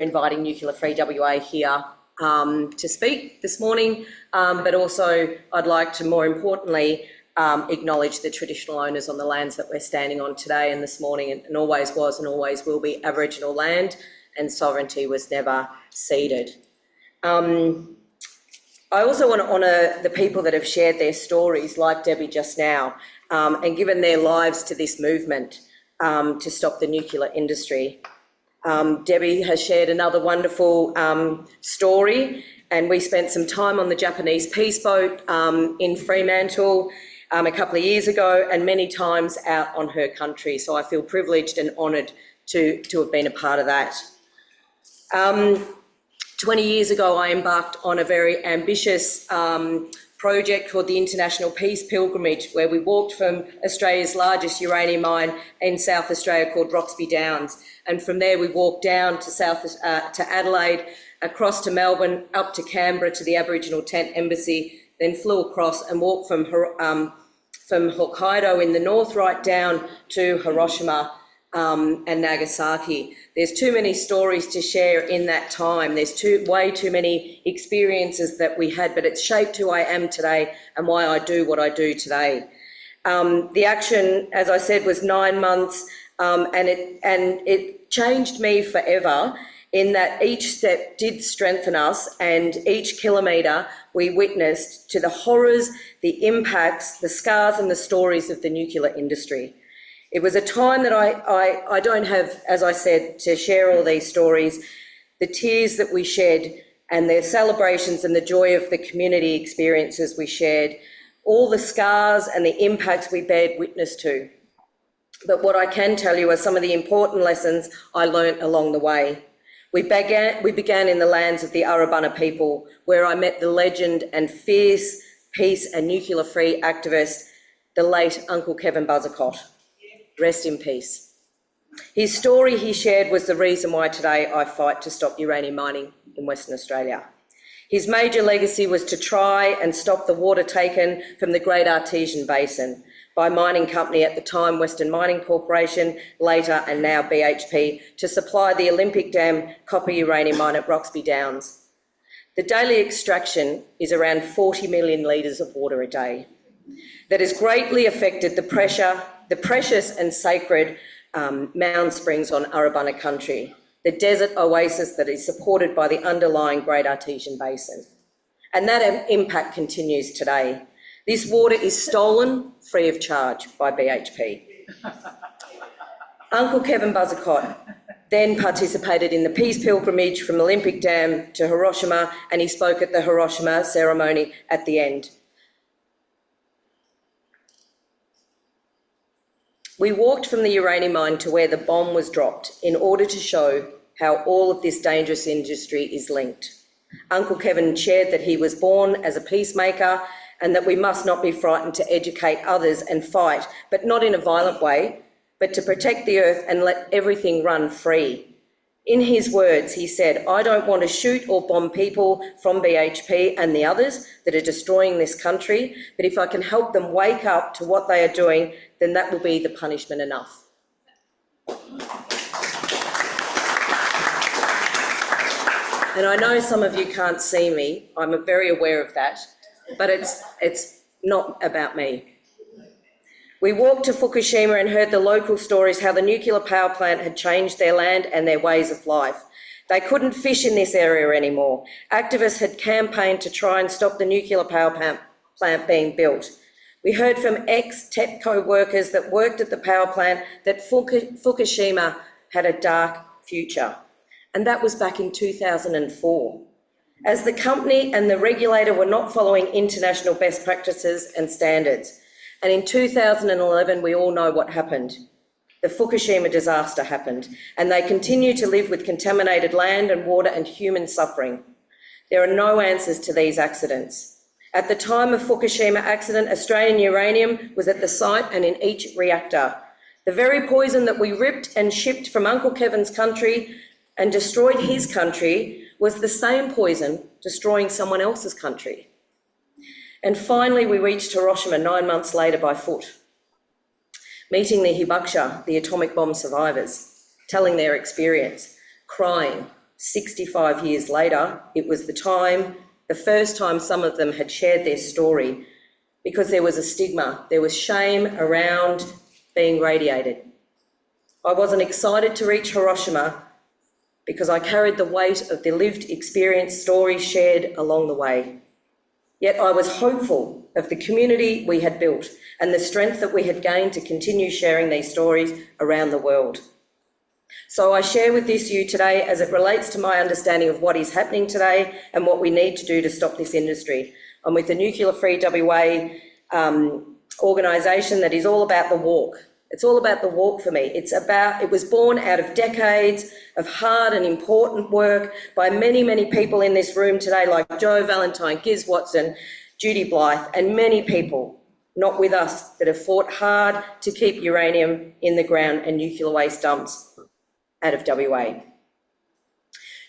inviting Nuclear Free WA here to speak this morning, but also I'd like to, more importantly, acknowledge the traditional owners on the lands that we're standing on today and this morning, and always was and always will be Aboriginal land, and sovereignty was never ceded. I also want to honour the people that have shared their stories, like Debbie just now, and given their lives to this movement to stop the nuclear industry. Debbie has shared another wonderful story, and we spent some time on the Japanese peace boat in Fremantle a couple of years ago, and many times out on her country. So I feel privileged and honoured to have been a part of that. 20 years ago, I embarked on a very ambitious project called the International Peace Pilgrimage, where we walked from Australia's largest uranium mine in South Australia called Roxby Downs. And from there, we walked down to Adelaide, across to Melbourne, up to Canberra to the Aboriginal Tent Embassy, then flew across and walked from Hokkaido in the north right down to Hiroshima and Nagasaki. There's too many stories to share in that time. There's way too many experiences that we had, but it's shaped who I am today and why I do what I do today. The action, as I said, was 9 months, and it changed me forever, in that each step did strengthen us, and each kilometre we witnessed to the horrors, the impacts, the scars and the stories of the nuclear industry. It was a time that I don't have, as I said, to share all these stories, the tears that we shed and the celebrations and the joy of the community experiences we shared, all the scars and the impacts we bared witness to. But what I can tell you are some of the important lessons I learnt along the way. We began in the lands of the Arabana people, where I met the legend and fierce peace and nuclear-free activist, the late Uncle Kevin Buzzacott. Rest in peace. His story he shared was the reason why today I fight to stop uranium mining in Western Australia. His major legacy was to try and stop the water taken from the Great Artesian Basin by mining company at the time, Western Mining Corporation, later and now BHP, to supply the Olympic Dam copper uranium mine at Roxby Downs. The daily extraction is around 40 million litres of water a day. That has greatly affected the precious and sacred Mound Springs on Arabana country, the desert oasis that is supported by the underlying Great Artesian Basin. And that impact continues today. This water is stolen free of charge by BHP. Uncle Kevin Buzzacott then participated in the peace pilgrimage from Olympic Dam to Hiroshima, and he spoke at the Hiroshima ceremony at the end. We walked from the uranium mine to where the bomb was dropped in order to show how all of this dangerous industry is linked. Uncle Kevin shared that he was born as a peacemaker and that we must not be frightened to educate others and fight, but not in a violent way, but to protect the earth and let everything run free. In his words, he said, "I don't want to shoot or bomb people from BHP and the others that are destroying this country, but if I can help them wake up to what they are doing, then that will be the punishment enough." And I know some of you can't see me, I'm very aware of that, but it's not about me. We walked to Fukushima and heard the local stories, how the nuclear power plant had changed their land and their ways of life. They couldn't fish in this area anymore. Activists had campaigned to try and stop the nuclear power plant being built. We heard from ex-TEPCO workers that worked at the power plant that Fukushima had a dark future. And that was back in 2004. As the company and the regulator were not following international best practices and standards. And in 2011, we all know what happened. The Fukushima disaster happened, and they continue to live with contaminated land and water and human suffering. There are no answers to these accidents. At the time of Fukushima accident, Australian uranium was at the site and in each reactor. The very poison that we ripped and shipped from Uncle Kevin's country and destroyed his country was the same poison destroying someone else's country. And finally, we reached Hiroshima 9 months later by foot, meeting the Hibakusha, the atomic bomb survivors, telling their experience, crying, 65 years later, it was the first time some of them had shared their story, because there was a stigma, there was shame around being radiated. I wasn't excited to reach Hiroshima because I carried the weight of the lived experience stories shared along the way. Yet I was hopeful of the community we had built and the strength that we had gained to continue sharing these stories around the world. So I share with you today as it relates to my understanding of what is happening today and what we need to do to stop this industry. I'm with the Nuclear Free WA organisation that is all about the walk. It's all about the walk for me. It was born out of decades of hard and important work by many, many people in this room today, like Joe Valentine, Giz Watson, Judy Blythe, and many people not with us that have fought hard to keep uranium in the ground and nuclear waste dumps out of WA.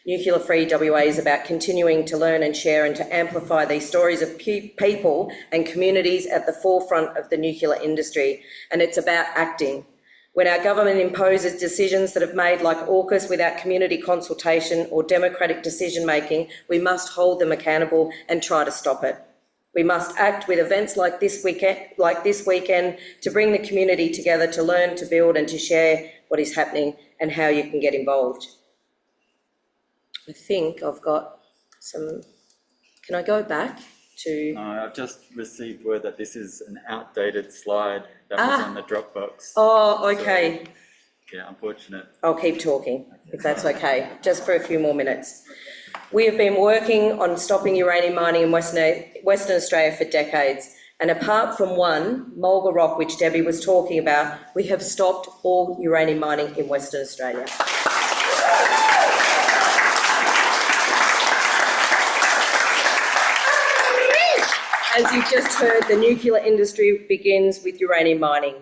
Nuclear Free WA is about continuing to learn and share and to amplify these stories of people and communities at the forefront of the nuclear industry. And it's about acting. When our government imposes decisions that have made like AUKUS without community consultation or democratic decision making, we must hold them accountable and try to stop it. We must act with events like this weekend to bring the community together to learn, to build and to share what is happening and how you can get involved. I think I've got some, can I go back to? I've just received word that this is an outdated slide that was on the Dropbox. Oh, okay. So, yeah, unfortunate. I'll keep talking, if that's okay, just for a few more minutes. We have been working on stopping uranium mining in Western Australia for decades. And apart from one, Mulga Rock, which Debbie was talking about, we have stopped all uranium mining in Western Australia. As you've just heard, the nuclear industry begins with uranium mining.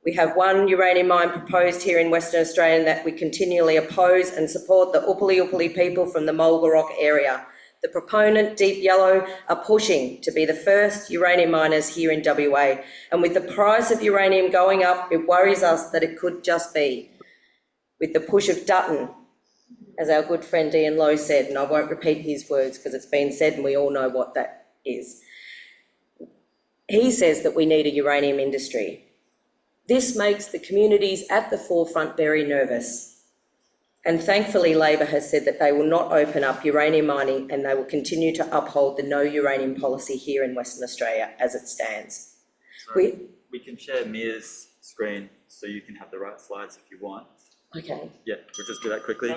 We have one uranium mine proposed here in Western Australia that we continually oppose and support the Upali people from the Mulga Rock area. The proponent, Deep Yellow, are pushing to be the first uranium miners here in WA. And with the price of uranium going up, it worries us that it could just be. With the push of Dutton, as our good friend Ian Lowe said, and I won't repeat his words because it's been said and we all know what that is. He says that we need a uranium industry. This makes the communities at the forefront very nervous. And thankfully, Labor has said that they will not open up uranium mining and they will continue to uphold the no uranium policy here in Western Australia as it stands. Sorry, we can share Mia's screen so you can have the right slides if you want. Okay. Yeah, we'll just do that quickly.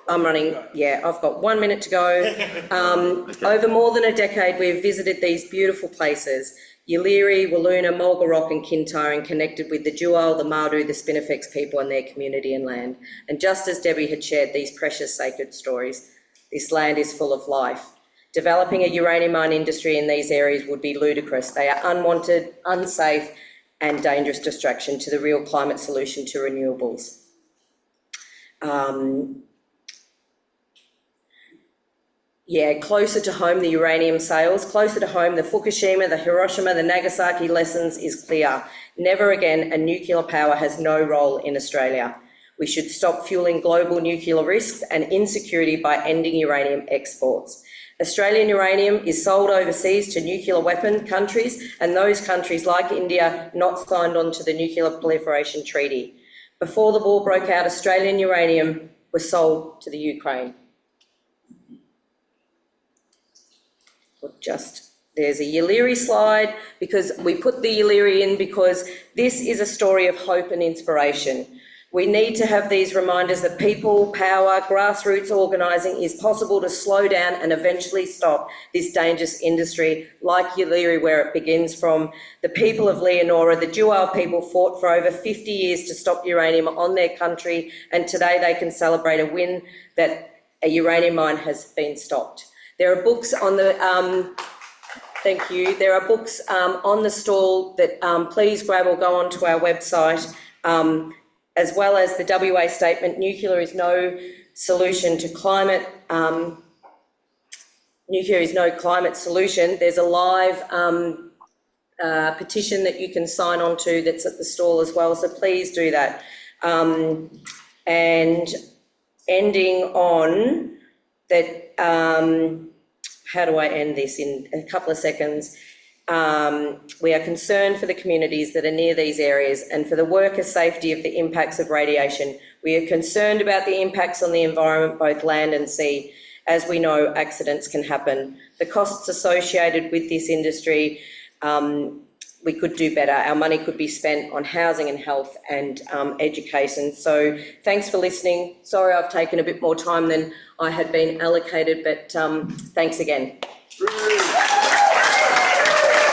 I'm running, yeah, I've got 1 minute to go. Okay. Over more than a decade, we've visited these beautiful places, Yeelirrie, Wiluna, Mulga Rock and Kintyre, and connected with the Dual, the Mardu, the Spinifex people and their community and land. And just as Debbie had shared these precious sacred stories, this land is full of life. Developing a uranium mine industry in these areas would be ludicrous. They are unwanted, unsafe and dangerous distraction to the real climate solution to renewables. Closer to home, the uranium sales, closer to home, the Fukushima, the Hiroshima, the Nagasaki lessons is clear. Never again, a nuclear power has no role in Australia. We should stop fueling global nuclear risks and insecurity by ending uranium exports. Australian uranium is sold overseas to nuclear weapon countries and those countries like India not signed on to the Nuclear Proliferation Treaty. Before the war broke out, Australian uranium was sold to the Ukraine. There's a Yeelirrie slide because we put the Yeelirrie in because this is a story of hope and inspiration. We need to have these reminders that people, power, grassroots organising is possible to slow down and eventually stop this dangerous industry like Yeelirrie, where it begins from. The people of Leonora, the Dual people, fought for over 50 years to stop uranium on their country, and today they can celebrate a win that a uranium mine has been stopped. There are books on the, thank you, there are books on the stall that please grab or go onto our website, as well as the WA statement, nuclear is no solution to climate, nuclear is no climate solution. There's a live petition that you can sign on to that's at the stall as well, so please do that. And ending on that, how do I end this in a couple of seconds? We are concerned for the communities that are near these areas and for the worker safety of the impacts of radiation. We are concerned about the impacts on the environment, both land and sea. As we know, accidents can happen. The costs associated with this industry, we could do better. Our money could be spent on housing and health and education. So thanks for listening. Sorry I've taken a bit more time than I had been allocated, but thanks again.